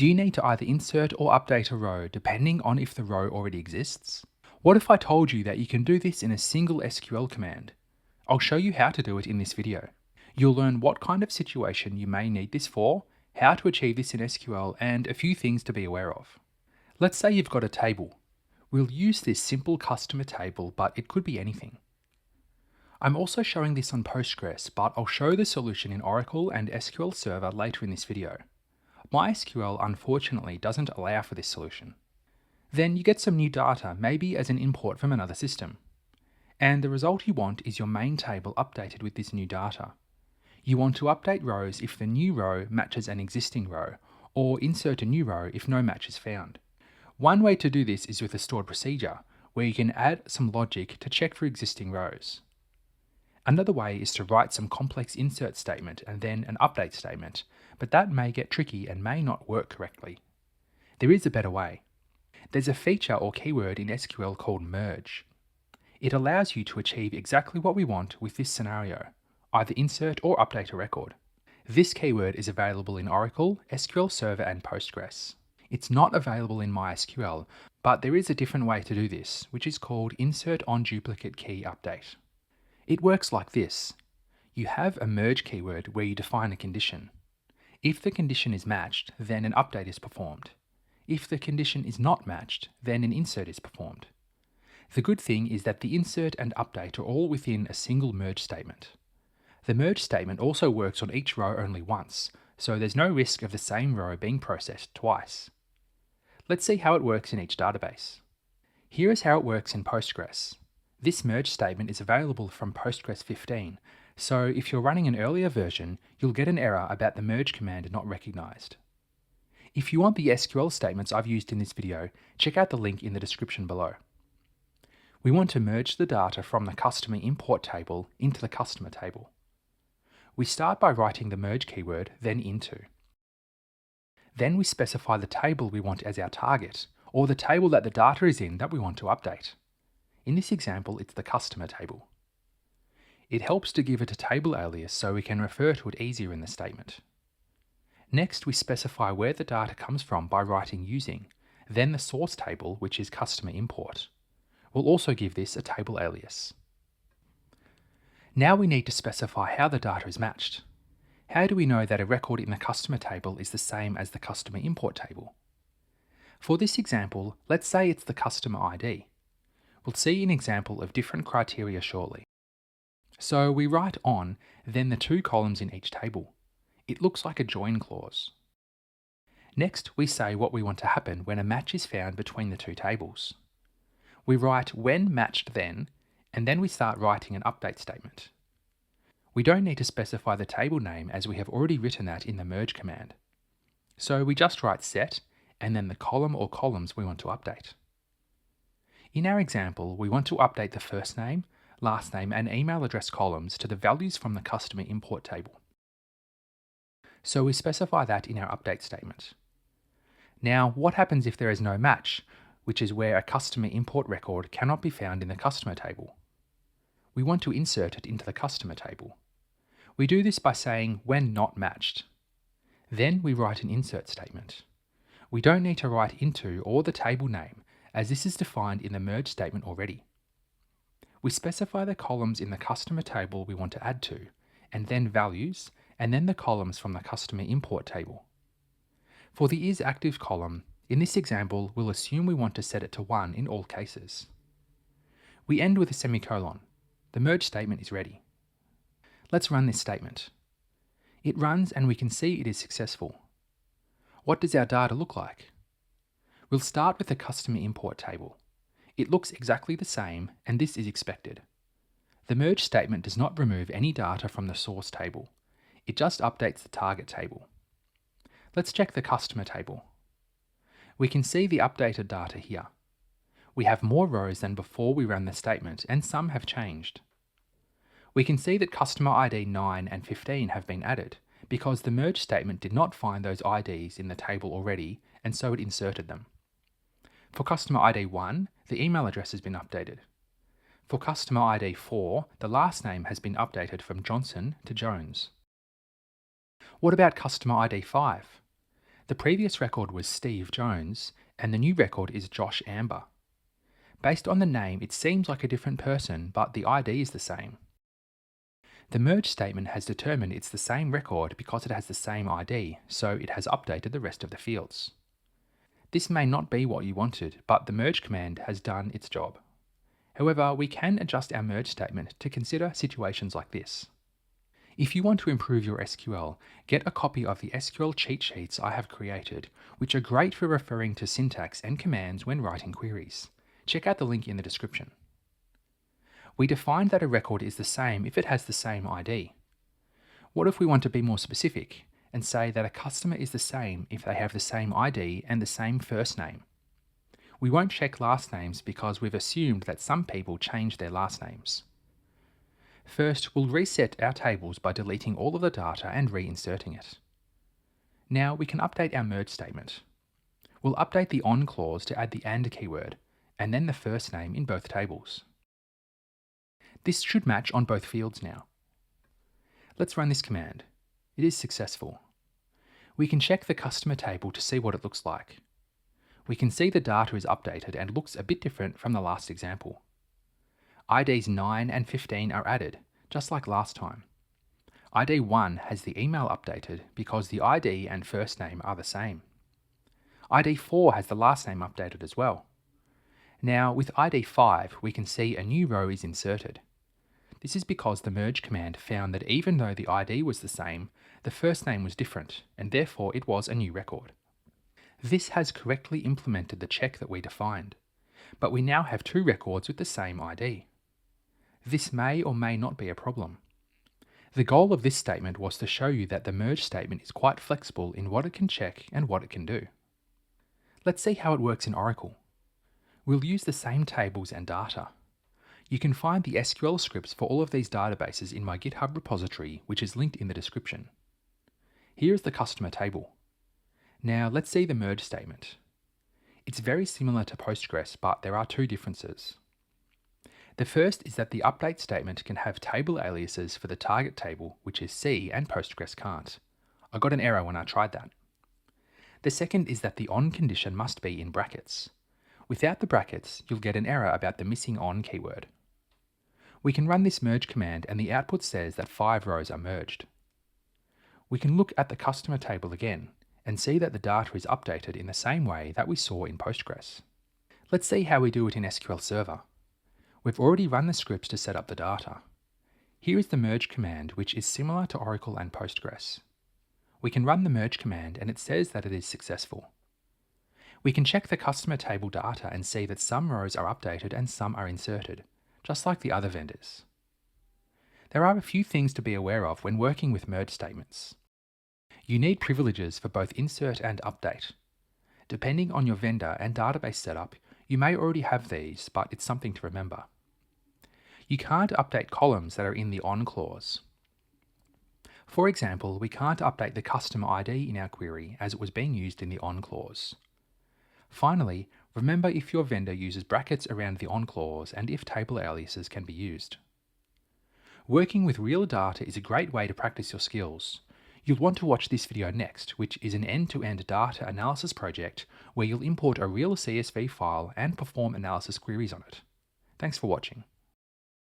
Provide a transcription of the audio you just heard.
Do you need to either insert or update a row depending on if the row already exists? What if I told you that you can do this in a single SQL command? I'll show you how to do it in this video. You'll learn what kind of situation you may need this for, how to achieve this in SQL, and a few things to be aware of. Let's say you've got a table. We'll use this simple customer table, but it could be anything. I'm also showing this on Postgres, but I'll show the solution in Oracle and SQL Server later in this video. MySQL unfortunately doesn't allow for this solution. Then you get some new data, maybe as an import from another system. And the result you want is your main table updated with this new data. You want to update rows if the new row matches an existing row, or insert a new row if no match is found. One way to do this is with a stored procedure, where you can add some logic to check for existing rows. Another way is to write some complex insert statement and then an update statement, but that may get tricky and may not work correctly. There is a better way. There's a feature or keyword in SQL called merge. It allows you to achieve exactly what we want with this scenario, either insert or update a record. This keyword is available in Oracle, SQL Server and Postgres. It's not available in MySQL, but there is a different way to do this, which is called insert on duplicate key update. It works like this. You have a merge keyword where you define a condition. If the condition is matched, then an update is performed. If the condition is not matched, then an insert is performed. The good thing is that the insert and update are all within a single merge statement. The merge statement also works on each row only once, so there's no risk of the same row being processed twice. Let's see how it works in each database. Here is how it works in Postgres. This merge statement is available from Postgres 15, so if you're running an earlier version, you'll get an error about the merge command not recognized. If you want the SQL statements I've used in this video, check out the link in the description below. We want to merge the data from the customer import table into the customer table. We start by writing the merge keyword, then into. Then we specify the table we want as our target, or the table that the data is in that we want to update. In this example, it's the customer table. It helps to give it a table alias so we can refer to it easier in the statement. Next, we specify where the data comes from by writing using, then the source table, which is customer import. We'll also give this a table alias. Now we need to specify how the data is matched. How do we know that a record in the customer table is the same as the customer import table? For this example, let's say it's the customer ID. We'll see an example of different criteria shortly. So we write on, then the two columns in each table. It looks like a join clause. Next, we say what we want to happen when a match is found between the two tables. We write when matched then, and then we start writing an update statement. We don't need to specify the table name as we have already written that in the merge command. So we just write set, and then the column or columns we want to update. In our example, we want to update the first name, last name and email address columns to the values from the customer import table. So we specify that in our update statement. Now, what happens if there is no match, which is where a customer import record cannot be found in the customer table? We want to insert it into the customer table. We do this by saying when not matched. Then we write an insert statement. We don't need to write into or the table name, as this is defined in the merge statement already. We specify the columns in the customer table we want to add to, and then values, and then the columns from the customer import table. For the isActive column, in this example, we'll assume we want to set it to 1 in all cases. We end with a semicolon. The merge statement is ready. Let's run this statement. It runs and we can see it is successful. What does our data look like? We'll start with the customer import table. It looks exactly the same, and this is expected. The merge statement does not remove any data from the source table. It just updates the target table. Let's check the customer table. We can see the updated data here. We have more rows than before we ran the statement, and some have changed. We can see that customer ID 9 and 15 have been added, because the merge statement did not find those IDs in the table already, and so it inserted them. For customer ID 1, the email address has been updated. For customer ID 4, the last name has been updated from Johnson to Jones. What about customer ID 5? The previous record was Steve Jones, and the new record is Josh Amber. Based on the name, it seems like a different person, but the ID is the same. The merge statement has determined it's the same record because it has the same ID, so it has updated the rest of the fields. This may not be what you wanted, but the merge command has done its job. However, we can adjust our merge statement to consider situations like this. If you want to improve your SQL, get a copy of the SQL cheat sheets I have created, which are great for referring to syntax and commands when writing queries. Check out the link in the description. We defined that a record is the same if it has the same ID. What if we want to be more specific and say that a customer is the same if they have the same ID and the same first name? We won't check last names because we've assumed that some people change their last names. First, we'll reset our tables by deleting all of the data and reinserting it. Now we can update our merge statement. We'll update the on clause to add the and keyword, and then the first name in both tables. This should match on both fields now. Let's run this command. It is successful. We can check the customer table to see what it looks like. We can see the data is updated and looks a bit different from the last example. IDs 9 and 15 are added, just like last time. ID 1 has the email updated because the ID and first name are the same. ID 4 has the last name updated as well. Now, with ID 5, we can see a new row is inserted. This is because the merge command found that even though the ID was the same, the first name was different, and therefore it was a new record. This has correctly implemented the check that we defined, but we now have two records with the same ID. This may or may not be a problem. The goal of this statement was to show you that the merge statement is quite flexible in what it can check and what it can do. Let's see how it works in Oracle. We'll use the same tables and data. You can find the SQL scripts for all of these databases in my GitHub repository, which is linked in the description. Here is the customer table. Now let's see the merge statement. It's very similar to Postgres, but there are two differences. The first is that the update statement can have table aliases for the target table, which is C, and Postgres can't. I got an error when I tried that. The second is that the on condition must be in brackets. Without the brackets, you'll get an error about the missing on keyword. We can run this merge command and the output says that 5 rows are merged. We can look at the customer table again and see that the data is updated in the same way that we saw in Postgres. Let's see how we do it in SQL Server. We've already run the scripts to set up the data. Here is the merge command, which is similar to Oracle and Postgres. We can run the merge command and it says that it is successful. We can check the customer table data and see that some rows are updated and some are inserted, just like the other vendors. There are a few things to be aware of when working with merge statements. You need privileges for both insert and update. Depending on your vendor and database setup, you may already have these, but it's something to remember. You can't update columns that are in the on clause. For example, we can't update the customer ID in our query as it was being used in the on clause. Finally, remember if your vendor uses brackets around the on clause and if table aliases can be used. Working with real data is a great way to practice your skills. You'll want to watch this video next, which is an end-to-end data analysis project where you'll import a real CSV file and perform analysis queries on it. Thanks for watching.